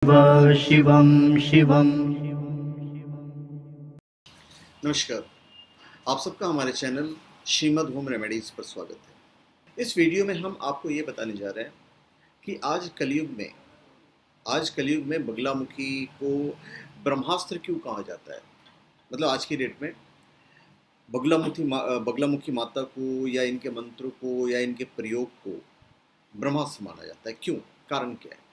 शिवं शिवं। नमस्कार, आप सबका हमारे चैनल श्रीमद् होम रेमेडीज़ पर स्वागत है। इस वीडियो में हम आपको ये बताने जा रहे हैं कि आज कलयुग में बगलामुखी को ब्रह्मास्त्र क्यों कहा जाता है। मतलब आज की डेट में बगलामुखी माता को या इनके मंत्रों को या इनके प्रयोग को ब्रह्मास्त्र माना जाता है। क्यों? कारण क्या है?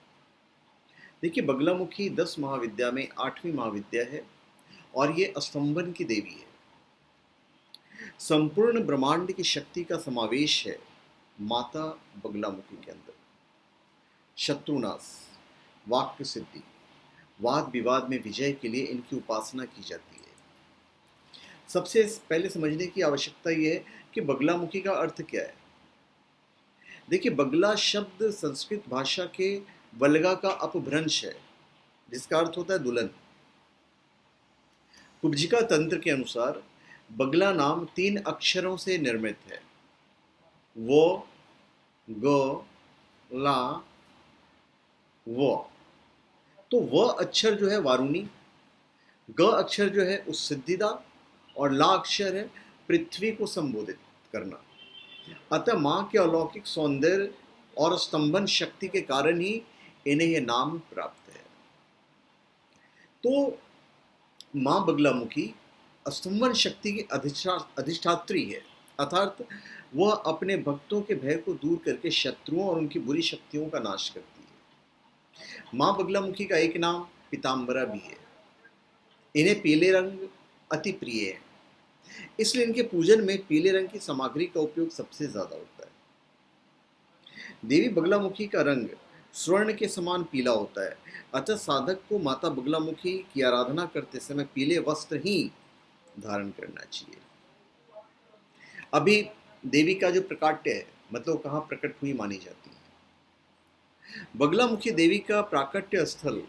देखिए, बगलामुखी 10 महाविद्या में 8वीं महाविद्या है और ये स्तंभन की देवी है। संपूर्ण ब्रह्मांड की शक्ति का समावेश है माता बगलामुखी के अंदर। शत्रुनाश, वाक्य सिद्धि, वाद विवाद में विजय के लिए इनकी उपासना की जाती है। सबसे पहले समझने की आवश्यकता यह है कि बगलामुखी का अर्थ क्या है। देखिए, बगला शब्द संस्कृत भाषा के बलगा का अपभ्रंश है, जिसका अर्थ होता है दुल्हन। कुब्जिका तंत्र के अनुसार बगला नाम 3 अक्षरों से निर्मित है। वो, ग, ला, वो। तो वह अक्षर जो है वारुणी, ग अक्षर जो है उस सिद्धिदा और ला अक्षर है पृथ्वी को संबोधित करना। अतः माँ के अलौकिक सौंदर्य और स्तंभन शक्ति के कारण ही इन्हें यह नाम प्राप्त है। तो माँ बगलामुखी स्तंभन शक्ति की अधिष्ठात्री है, अर्थात वह अपने भक्तों के भय को दूर करके शत्रुओं और उनकी बुरी शक्तियों का नाश करती है। माँ बगलामुखी का एक नाम पीताम्बरा भी है। इन्हें पीले रंग अति प्रिय है, इसलिए इनके पूजन में पीले रंग की सामग्री का उपयोग सबसे ज्यादा होता है। देवी बगलामुखी का रंग स्वर्ण के समान पीला होता है, अतः साधक को माता बगलामुखी की आराधना करते समय पीले वस्त्र ही धारण करना चाहिए। अभी देवी का जो प्रकाट्य है, मतलब कहाँ प्रकट हुई मानी जाती है। बगलामुखी देवी का प्राकट्य स्थल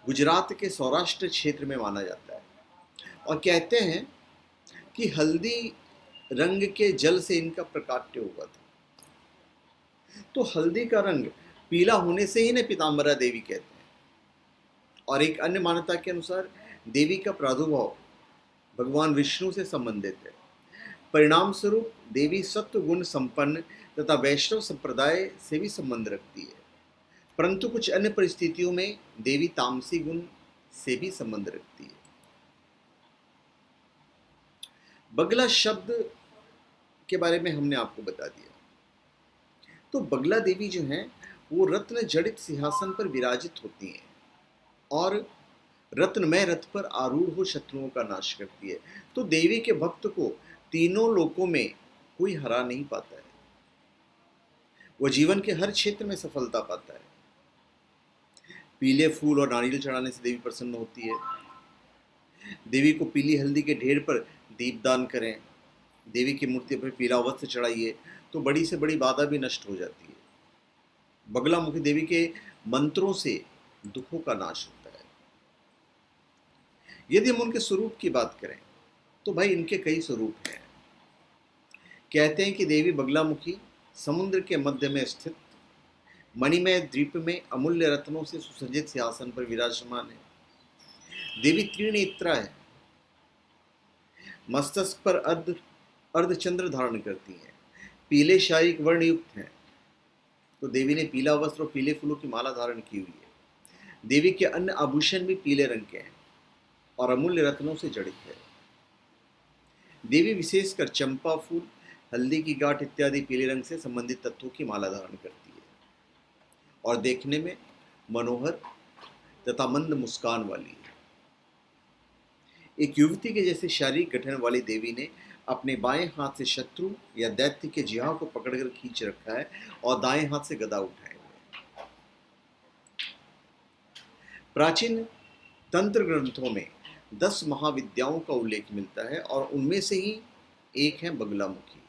गुजरात के सौराष्ट्र क्षेत्र में माना जाता है और कहते हैं कि हल्दी रंग के जल से इनका प्रकाट्य हुआ था। तो हल्दी का रंग पीला होने से ही इन्हें पीताम्बरा देवी कहते हैं। और एक अन्य मान्यता के अनुसार देवी का प्रादुर्भाव भगवान विष्णु से संबंधित है। परिणाम स्वरूप देवी सत्व गुण संपन्न तथा वैष्णव संप्रदाय से भी संबंध रखती है, परंतु कुछ अन्य परिस्थितियों में देवी तामसी गुण से भी संबंध रखती है। बगला शब्द के बारे में हमने आपको बता दिया। तो बगला देवी जो हैं वो रत्न जड़ित सिंहासन पर विराजित होती हैं और रत्नमय रथ पर आरूढ़ हो शत्रुओं का नाश करती है। तो देवी के भक्त को तीनों लोकों में कोई हरा नहीं पाता है। वह जीवन के हर क्षेत्र में सफलता पाता है। पीले फूल और नारियल चढ़ाने से देवी प्रसन्न होती है। देवी को पीली हल्दी के ढेर पर दीपदान करें, देवी की मूर्ति पर पीला वस्त्र चढ़ाइए तो बड़ी से बड़ी बाधा भी नष्ट हो जाती है। बगलामुखी देवी के मंत्रों से दुखों का नाश होता है। यदि हम उनके स्वरूप की बात करें तो भाई इनके कई स्वरूप हैं। कहते हैं कि देवी बगलामुखी समुद्र के मध्य में स्थित मणिमय द्वीप में अमूल्य रत्नों से सुसज्जित सिंहासन पर विराजमान है। देवी त्रिनेत्रा है, मस्तक पर अर्धचंद्र धारण करती हैं, पीले शारीरिक वर्ण युक्त हैं। तो देवी ने पीला वस्त्र और पीले फूलों की माला धारण की हुई है। देवी के अन्य आभूषण भी पीले रंग के हैं और अमूल्य रत्नों से जड़ित है। देवी विशेषकर चंपा फूल, हल्दी की गांठ इत्यादि पीले रंग से संबंधित तत्वों की माला धारण करती है और देखने में मनोहर तथा मंद मुस्कान वाली है। एक युवती के जैसे शारीरिक गठन वाली देवी ने अपने बाएं हाथ से शत्रु या दैत्य के जिह्वा को पकड़कर खींच रखा है और दाएं हाथ से गदा उठाए हुए। प्राचीन तंत्र ग्रंथों में 10 महाविद्याओं का उल्लेख मिलता है और उनमें से ही एक है बगलामुखी।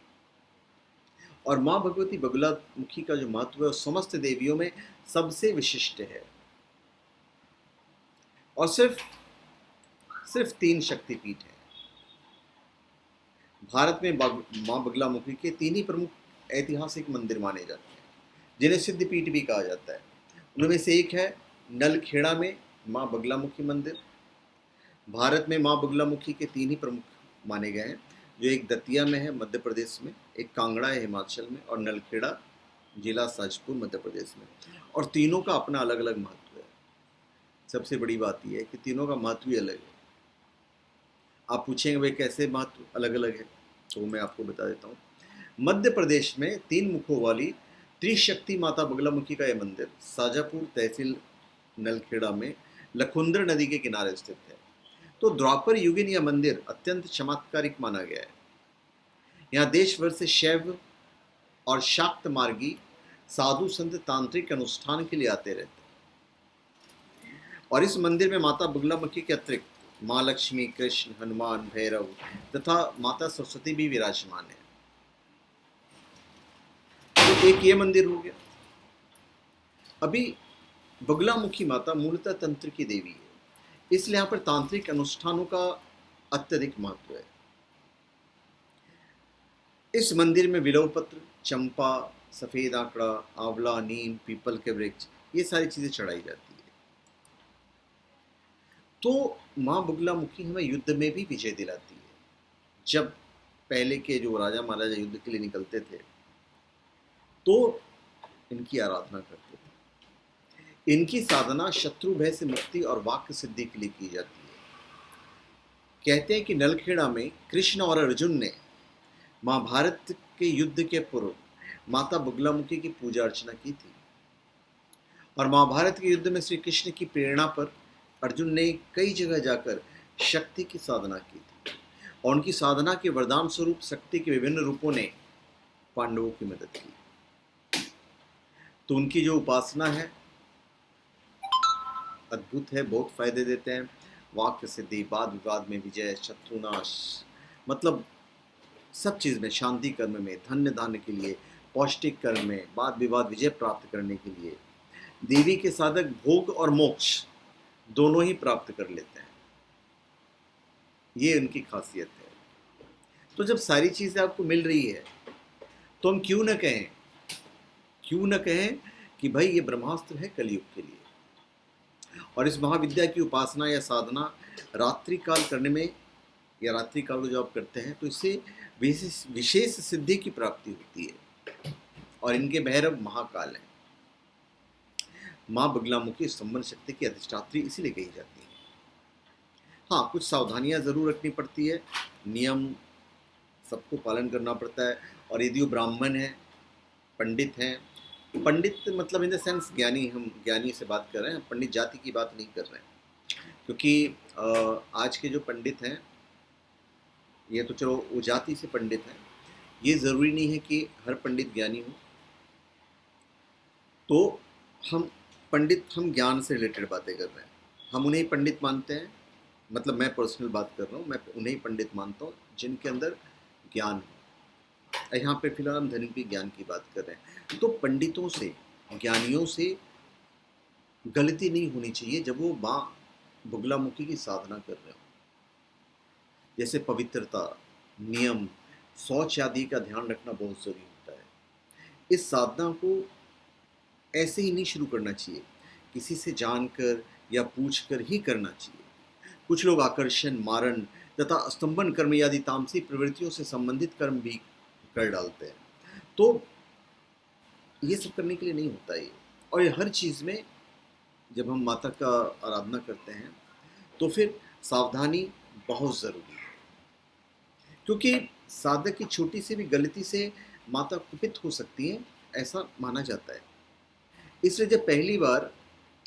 और माँ भगवती बगलामुखी का जो महत्व है वो समस्त देवियों में सबसे विशिष्ट है। और सिर्फ 3 शक्तिपीठ हैं। भारत में माँ बगलामुखी के 3 ही प्रमुख ऐतिहासिक मंदिर माने जाते हैं, जिन्हें सिद्धपीठ भी कहा जाता है। उनमें से एक है नलखेड़ा में माँ बगलामुखी मंदिर। भारत में माँ बगलामुखी के 3 ही प्रमुख माने गए हैं, जो एक दतिया में है मध्य प्रदेश में, एक कांगड़ा है हिमाचल में, और नलखेड़ा जिला साजपुर मध्य प्रदेश में। और तीनों का अपना अलग अलग महत्व है। सबसे बड़ी बात यह है कि तीनों का महत्व ही अलग है। आप पूछेंगे भाई कैसे महत्व अलग अलग है, तो मैं आपको बता देता हूँ। मध्य प्रदेश में 3 मुखों वाली त्रिशक्ति माता बगलामुखी का यह मंदिर साजापुर तहसील नलखेड़ा में लखुंद्र नदी के किनारे स्थित है। तो द्वापर युगीन यह मंदिर अत्यंत चमत्कारिक माना गया है। यहाँ देश भर से शैव और शाक्त मार्गी साधु संत तांत्रिक अनुष्ठान के लिए आते रहते हैं। और इस मंदिर में माता बगलामुखी के अतिरिक्त माँ लक्ष्मी, कृष्ण, हनुमान, भैरव तथा माता सरस्वती भी विराजमान है। तो एक ये मंदिर हो गया। अभी बगलामुखी माता मूलतः तंत्र की देवी है, इसलिए यहाँ पर तांत्रिक अनुष्ठानों का अत्यधिक महत्व है। इस मंदिर में बिल्व पत्र, चंपा, सफेद आंकड़ा, आंवला, नीम, पीपल के वृक्ष, ये सारी चीजें चढ़ाई जाती है। तो माँ बगलामुखी हमें युद्ध में भी विजय दिलाती है। जब पहले के जो राजा महाराजा युद्ध के लिए निकलते थे तो इनकी आराधना करते थे। इनकी साधना शत्रु भय से मुक्ति और वाक्य सिद्धि के लिए की जाती है। कहते हैं कि नलखेड़ा में कृष्ण और अर्जुन ने महाभारत के युद्ध के पूर्व माता बगलामुखी की पूजा अर्चना की थी। और महाभारत के युद्ध में श्री कृष्ण की प्रेरणा पर अर्जुन ने कई जगह जाकर शक्ति की साधना की थी। और उनकी साधना के वरदान स्वरूप शक्ति के विभिन्न रूपों ने पांडवों की मदद की। तो उनकी जो उपासना है अद्भुत है, बहुत फायदे देते हैं। वाक्य सिद्धि, वाद विवाद में विजय, शत्रुनाश, मतलब सब चीज़ में, शांति कर्म में, धन्य दान के लिए, पौष्टिक कर्म में, वाद विवाद विजय प्राप्त करने के लिए देवी के साधक भोग और मोक्ष दोनों ही प्राप्त कर लेते हैं। ये उनकी खासियत है। तो जब सारी चीज़ें आपको मिल रही है तो हम क्यों न कहें कि भाई ये ब्रह्मास्त्र है कलयुग के लिए। और इस महाविद्या की उपासना या साधना रात्रि काल करने में, या रात्रि काल को जो आप करते हैं तो इससे विशेष सिद्धि की प्राप्ति होती है। और इनके भैरव महाकाल हैं। माँ बगलामुखी स्तंभन शक्ति की अधिष्ठात्री इसीलिए कही जाती है। हाँ, कुछ सावधानियां जरूर रखनी पड़ती है, नियम सबको पालन करना पड़ता है। और यदि वो ब्राह्मण है, पंडित हैं, पंडित मतलब इन द सेंस ज्ञानी, हम ज्ञानी से बात कर रहे हैं, पंडित जाति की बात नहीं कर रहे हैं। क्योंकि आज के जो पंडित हैं ये तो चलो वो जाति से पंडित हैं, ये ज़रूरी नहीं है कि हर पंडित ज्ञानी हो। तो हम ज्ञान से रिलेटेड बातें कर रहे हैं, हम उन्हें पंडित मानते हैं। मतलब मैं पर्सनल बात कर रहा हूँ, मैं उन्हें पंडित मानता हूँ जिनके अंदर ज्ञान हो। यहाँ पे फिलहाल हम धर्म ज्ञान की बात कर रहे हैं। तो पंडितों से, ज्ञानियों से गलती नहीं होनी चाहिए जब वो माँ बगलामुखी की साधना कर रहे हो। जैसे पवित्रता, नियम, शौच आदि का ध्यान रखना बहुत ज़रूरी होता है। इस साधना को ऐसे ही नहीं शुरू करना चाहिए, किसी से जानकर या पूछकर ही करना चाहिए। कुछ लोग आकर्षण, मारण तथा स्तंभन कर्म आदि तामसिक प्रवृत्तियों से संबंधित कर्म भी कर डालते हैं। तो ये सब करने के लिए नहीं होता ये। और ये हर चीज़ में जब हम माता का आराधना करते हैं तो फिर सावधानी बहुत ज़रूरी है। क्योंकि साधक की छोटी सी भी गलती से माता कुपित हो सकती है, ऐसा माना जाता है। इसलिए जब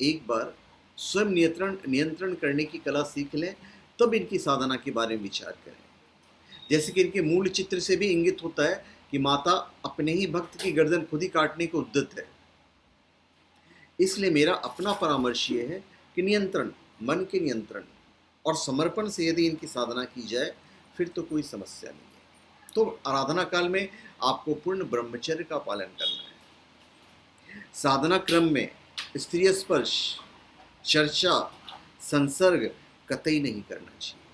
एक बार स्वयं नियंत्रण करने की कला सीख लें, तब इनकी साधना के बारे में विचार करें। जैसे कि इनके मूल चित्र से भी इंगित होता है कि माता अपने ही भक्त की गर्दन खुद ही काटने को उद्यत है। इसलिए मेरा अपना परामर्श ये है कि नियंत्रण, मन के नियंत्रण और समर्पण से यदि इनकी साधना की जाए फिर तो कोई समस्या नहीं है। तो आराधना काल में आपको पूर्ण ब्रह्मचर्य का पालन करना है। साधना क्रम में स्त्रीय स्पर्श, चर्चा, संसर्ग कतई नहीं करना चाहिए।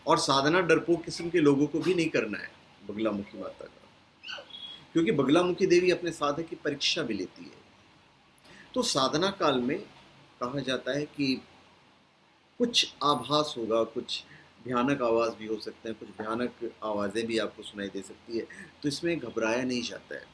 और साधना डरपोक किस्म के लोगों को भी नहीं करना है बगलामुखी माता का, क्योंकि बगलामुखी देवी अपने साधक की परीक्षा भी लेती है। तो साधना काल में कहा जाता है कि कुछ आभास होगा, कुछ भयानक आवाज़ भी हो सकते हैं, कुछ भयानक आवाज़ें भी आपको सुनाई दे सकती है, तो इसमें घबराया नहीं जाता है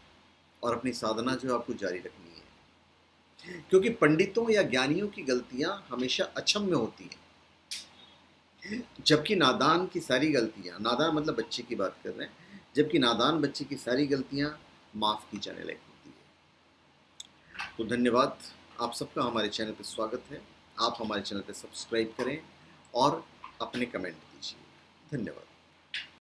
और अपनी साधना जो है आपको जारी रखनी है। क्योंकि पंडितों या ज्ञानियों की गलतियाँ हमेशा अक्षम्य होती हैं, जबकि नादान की सारी गलतियाँ, नादान मतलब बच्चे की बात कर रहे हैं, जबकि नादान बच्चे की सारी गलतियाँ माफ़ की जाने लायक होती है। तो धन्यवाद, आप सबका हमारे चैनल पर स्वागत है। आप हमारे चैनल पर सब्सक्राइब करें और अपने कमेंट दीजिए। धन्यवाद।